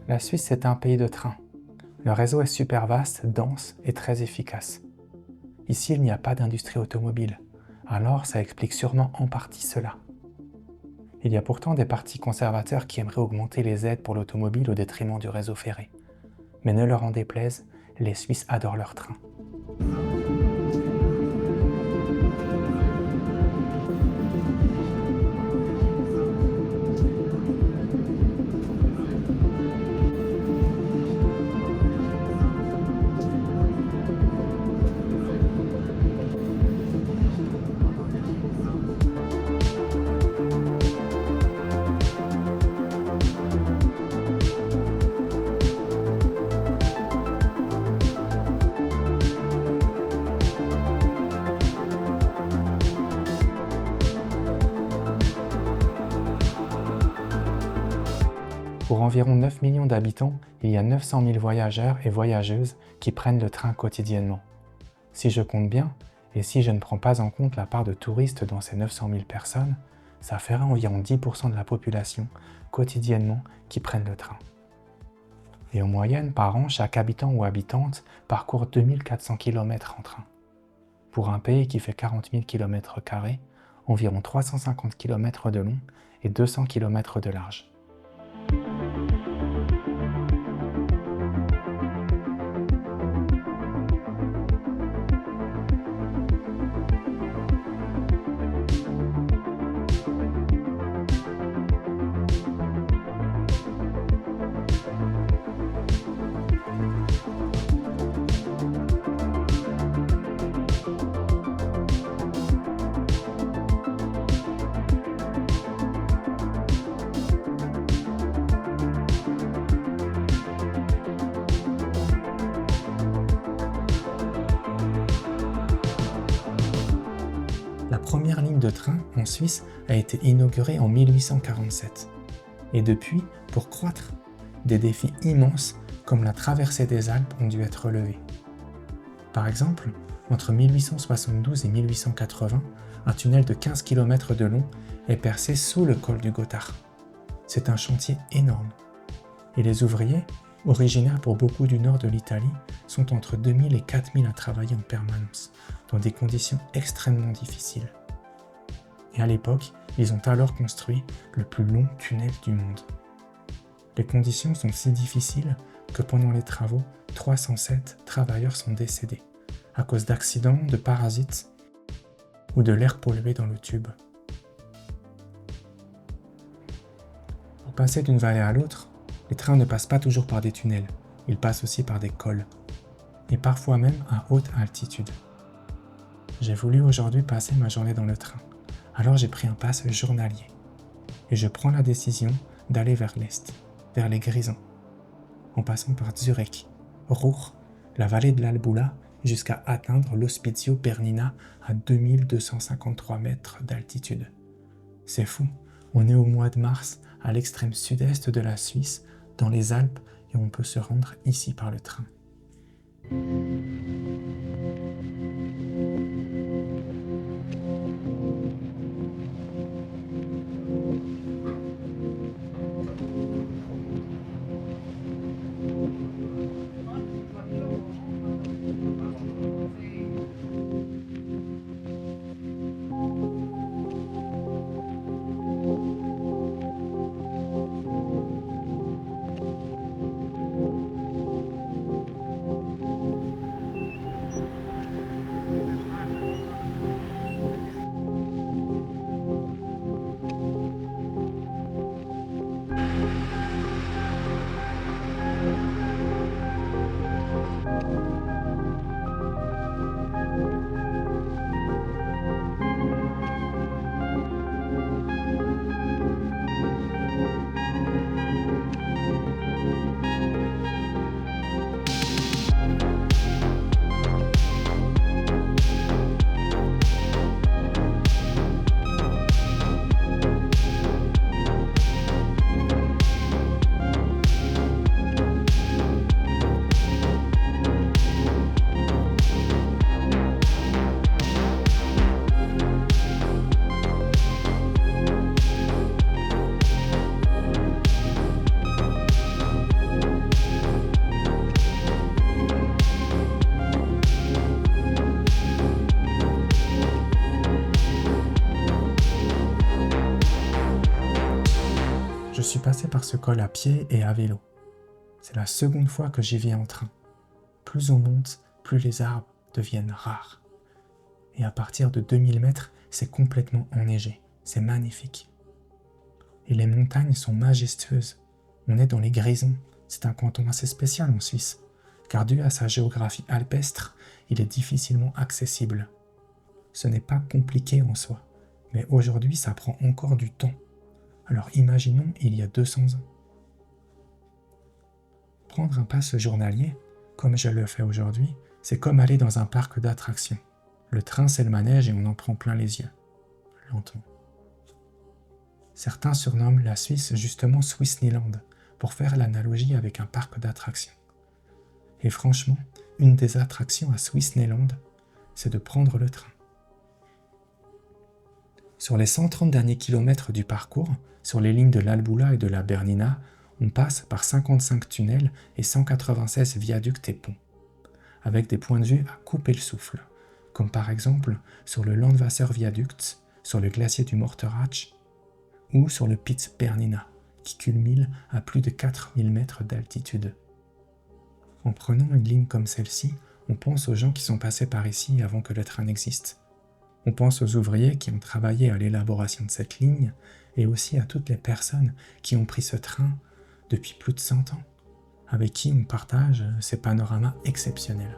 La Suisse est un pays de trains. Le réseau est super vaste, dense et très efficace. Ici, il n'y a pas d'industrie automobile, alors ça explique sûrement en partie cela. Il y a pourtant des partis conservateurs qui aimeraient augmenter les aides pour l'automobile au détriment du réseau ferré. Mais ne leur en déplaise, les Suisses adorent leurs trains. Pour environ 9 millions d'habitants, il y a 900 000 voyageurs et voyageuses qui prennent le train quotidiennement. Si je compte bien, et si je ne prends pas en compte la part de touristes dans ces 900 000 personnes, ça ferait environ 10% de la population quotidiennement qui prennent le train. Et en moyenne, par an, chaque habitant ou habitante parcourt 2400 km en train. Pour un pays qui fait 40 000 km², environ 350 km de long et 200 km de large. La première ligne de train en Suisse a été inaugurée en 1847. Et depuis, pour croître, des défis immenses comme la traversée des Alpes ont dû être relevés. Par exemple, entre 1872 et 1880, un tunnel de 15 km de long est percé sous le col du Gothard. C'est un chantier énorme. Et les ouvriers, originaires pour beaucoup du nord de l'Italie, sont entre 2000 et 4000 à travailler en permanence, dans des conditions extrêmement difficiles. Et à l'époque, ils ont alors construit le plus long tunnel du monde. Les conditions sont si difficiles que pendant les travaux, 307 travailleurs sont décédés à cause d'accidents, de parasites ou de l'air pollué dans le tube. Pour passer d'une vallée à l'autre, les trains ne passent pas toujours par des tunnels, ils passent aussi par des cols, et parfois même à haute altitude. J'ai voulu aujourd'hui passer ma journée dans le train, alors j'ai pris un pass journalier, et je prends la décision d'aller vers l'est, vers les Grisons, en passant par Zurich, Ruhr, la vallée de l'Albula, jusqu'à atteindre l'Hospizio Bernina à 2253 mètres d'altitude. C'est fou, on est au mois de mars, à l'extrême sud-est de la Suisse, dans les Alpes, et on peut se rendre ici par le train. passé par ce col à pied et à vélo. C'est la seconde fois que j'y viens en train. Plus on monte, plus les arbres deviennent rares. Et à partir de 2000 mètres, c'est complètement enneigé. C'est magnifique. Et les montagnes sont majestueuses. On est dans les Grisons. C'est un canton assez spécial en Suisse, car dû à sa géographie alpestre, il est difficilement accessible. Ce n'est pas compliqué en soi, mais aujourd'hui ça prend encore du temps. Alors imaginons il y a 200 ans. Prendre un pass journalier, comme je le fais aujourd'hui, c'est comme aller dans un parc d'attractions. Le train c'est le manège et on en prend plein les yeux. Lentement. Certains surnomment la Suisse justement Swissniland, pour faire l'analogie avec un parc d'attractions. Et franchement, une des attractions à Swissniland, c'est de prendre le train. Sur les 130 derniers kilomètres du parcours, sur les lignes de l'Albula et de la Bernina, on passe par 55 tunnels et 196 viaducs et ponts, avec des points de vue à couper le souffle, comme par exemple sur le Landwasser Viaduct, sur le glacier du Morteratsch, ou sur le Piz Bernina, qui culmine à plus de 4000 mètres d'altitude. En prenant une ligne comme celle-ci, on pense aux gens qui sont passés par ici avant que le train n'existe. On pense aux ouvriers qui ont travaillé à l'élaboration de cette ligne et aussi à toutes les personnes qui ont pris ce train depuis plus de 100 ans, avec qui on partage ces panoramas exceptionnels.